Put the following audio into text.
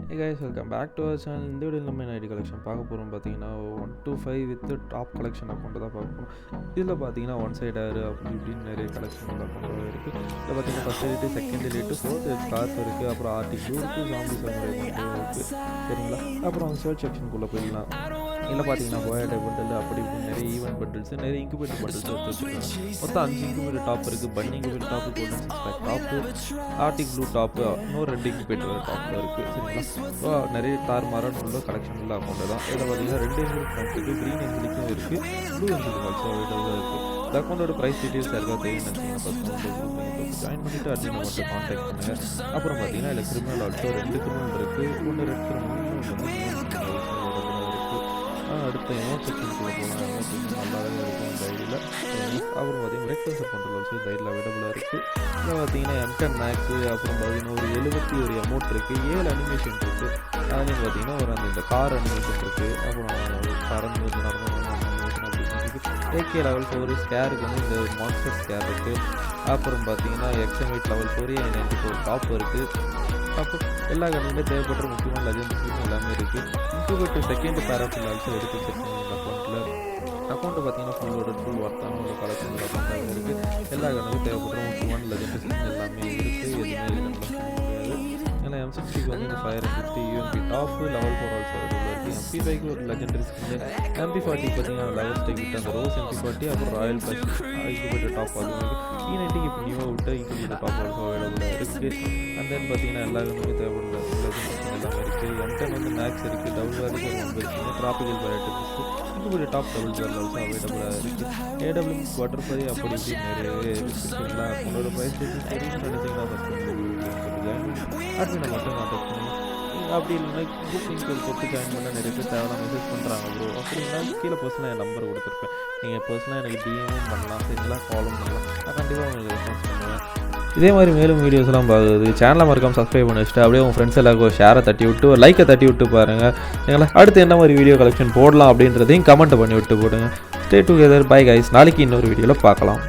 Hey guys, welcome back to our channel. இந்த வீடியோவில் நம்ம என்ன ஐடி கலெக்ஷன் பார்க்க போகிறோம் பார்த்தீங்கன்னா 1 to 5 with top collection account தான் பார்க்க போகிறோம். இதில் பார்த்தீங்கன்னா ஒன் சைடு அப்படி இப்படின்னு நிறைய கலெக்ஷன் அக்கௌண்ட் இருக்குது. இதில் பார்த்தீங்கன்னா ஃபஸ்ட் எலிட்டு, செகண்ட் எலிட்டு, ஃபோர்த் ஸ்கார்ஸ் இருக்குது, அப்புறம் ஆர்டிக் இருக்குது, ஜாம்பி சமுரை இருக்குது. சரிங்களா? அப்புறம் சர்ச் செக்ஷனுக்குள்ளே போயிடலாம். இதில் பார்த்தீங்கன்னா போயாட்டை பண்டில் அப்படி இப்படி நிறைய ஈவெண்ட் பண்டில்ஸ், நிறைய இன்குபேட்டர் பண்டில்ஸ் எடுத்து வச்சுருக்காங்க. மொத்தம் 5 இன்குபேட்டர் டாப் இருக்குது. Bunny incubator top, golden 6 pack top, arctic blue top, இன்னும் 2 இன்குபேட்டர் டாப்பில் இருக்குது. சரிங்களா? நிறைய தாறுமாறான உள்ள கலெக்ஷன் உள்ள அக்கௌண்ட் தான். இதில் பார்த்தீங்கன்னா 2 என்ஜின் இருக்குது, க்ரீன் என்ஜினுக்கும் இருக்குது, ப்ளூ என்ஜின் ஆல்சோ அவைலபிளாக இருக்குது. இந்த அக்கௌண்ட்டோட ப்ரைஸ் டீட்டெயில்ஸ் யாருக்காவது தெரியும் ஜாயின் பண்ணிவிட்டு அட்மின் மட்டும் கான்டாக்ட் பண்ணுங்கள். அப்புறம் பார்த்தீங்கன்னா இதில் கிரிமினல் ஆல்சோ 2 கிரிமினல் இருக்குது, ஒன்று ரெட் கிரிமினல், அடுத்த எமோட் செக்ஷனுக்குள்ளே போகலாம். எமோட் நல்லாவே இருக்கும் இந்த ஐடியில். அப்புறம் பார்த்தீங்கன்னா ரெக்வெஸ்ட் பண்ணுறது ஆல்சோ இந்த ஐடியில் அவைலபிளாக இருக்குது. இதில் பார்த்தீங்கன்னா M10 மேக்ஸு, அப்புறம் பார்த்தீங்கன்னா ஒரு 71 எமோட் இருக்குது, 7 அனிமேஷன் இருக்குது. அதுலேயும் பார்த்தீங்கன்னா ஒரு அந்த கார் அனிமேஷன் இருக்குது, அப்புறம் பறந்து நடந்து அனிமேஷன் அப்படின்னு இருக்குது. AK லெவல் 4 ஸ்கேருக்கு வந்து இந்த மான்ஸ்டர் ஸ்கேர் இருக்குது. அப்புறம் பார்த்தீங்கன்னா XM8 லெவல் 4 94 டாப் இருக்குது. அப்போ எல்லா கண்ணுமே தேவைப்படுற முக்கியமான லெஜெண்ட்ஸும் எல்லாமே இருக்குது. இன்குபேட்டர் செகண்ட் பேராஃபில் ஆல்சோ எடுத்து வச்சுருக்கோம் இந்த அக்கௌண்ட்டில். அக்கௌண்ட்டை பார்த்தீங்கன்னா ஃபுல் ஒர்த்தான ஒரு கலெக்ஷன் அக்கௌண்ட்டாக இருக்குது. எல்லா கண்ணுக்கும் தேவைப்படுற முக்கியமான லெஜெண்ட்ஸ் எல்லாமே இருக்குது. எதுவுமே இல்லை ஏன்னா M60க்கு வந்து இந்த 550 UMP டாப்பு, லெவல் 4 ஆல்சோ அவைலபிளாக இருக்குது. MP5க்கு ஒரு லெஜெண்டரி ஸ்கின், MP40 பார்த்தீங்கன்னா லெவல் ஸ்டேக் விட்டு அந்த ரோஸ் MP40, அப்புறம் ராயல் ப்ளஸ் இன்குபேட்டர் டாப் அதுவும் E90க்கு இப்போ நியூவாக விட்டு இன்குபேட்டர் டாப் ஆல்சோ அவைலபிளாக இருக்குது. அண்ட் தென் பார்த்தீங்கன்னா எல்லா கண்ணுமே தேவைப்படுற லெஜெண்டரி எல்லாமே இருக்குது. M10 வந்து மேக்ஸ் இருக்குது, டபுள் வேலைக்கு ஒரு 9 இருக்குது, tropical varieties incubator top double wall also அவைலபிளாக இருக்குது. AWM பட்டர்ஃப்ளை அப்படி இப்படி நிறையவே இருக்குங்களா. உங்களோட ப்ரைஸ் டீட்டெயில்ஸ் தெரியும்னு நினச்சிங்கன்னா அட்மினை மட்டும் கான்டாக்ட் பண்ணுங்கள். அப்படி இல்லைன்னா குரூப் லிங்க் கொடுத்து ஜாயின் பண்ண நிறைய பேர் தேவையான மெசேஜ் பண்ணுறாங்க ப்ரோ. அப்படின்னா கீழே பர்சனலாக என் நம்பர் கொடுத்துருப்பேன். நீங்கள் பர்சனலாக எனக்கு டிஎம்மும் பண்ணலாம், சரிங்களா, காலும் பண்ணலாம். நான் கண்டிப்பாக உங்களுக்கு ரெஸ்பான்ஸ் பண்ணுவேன். இதே மாதிரி மேலும் வீடியோஸ்லாம் பார்க்குறது சேனலை மறக்காமல் சப்ஸ்கிரைப் பண்ணி வச்சுட்டு அப்படியே உங்கள் ஃப்ரெண்ட்ஸ் எல்லாருக்கும் ஷேரை தட்டி விட்டு ஒரு லைக்கை தட்டி விட்டு பாருங்கள். எங்களை அடுத்து என்ன மாதிரி வீடியோ கலெக்ஷன் போடலாம் அப்படின்றதையும் கமெண்ட் பண்ணி விட்டு போடுங்க. Stay together. Bye guys. நாளைக்கு இன்னொரு வீடியோவில் பார்க்கலாம்.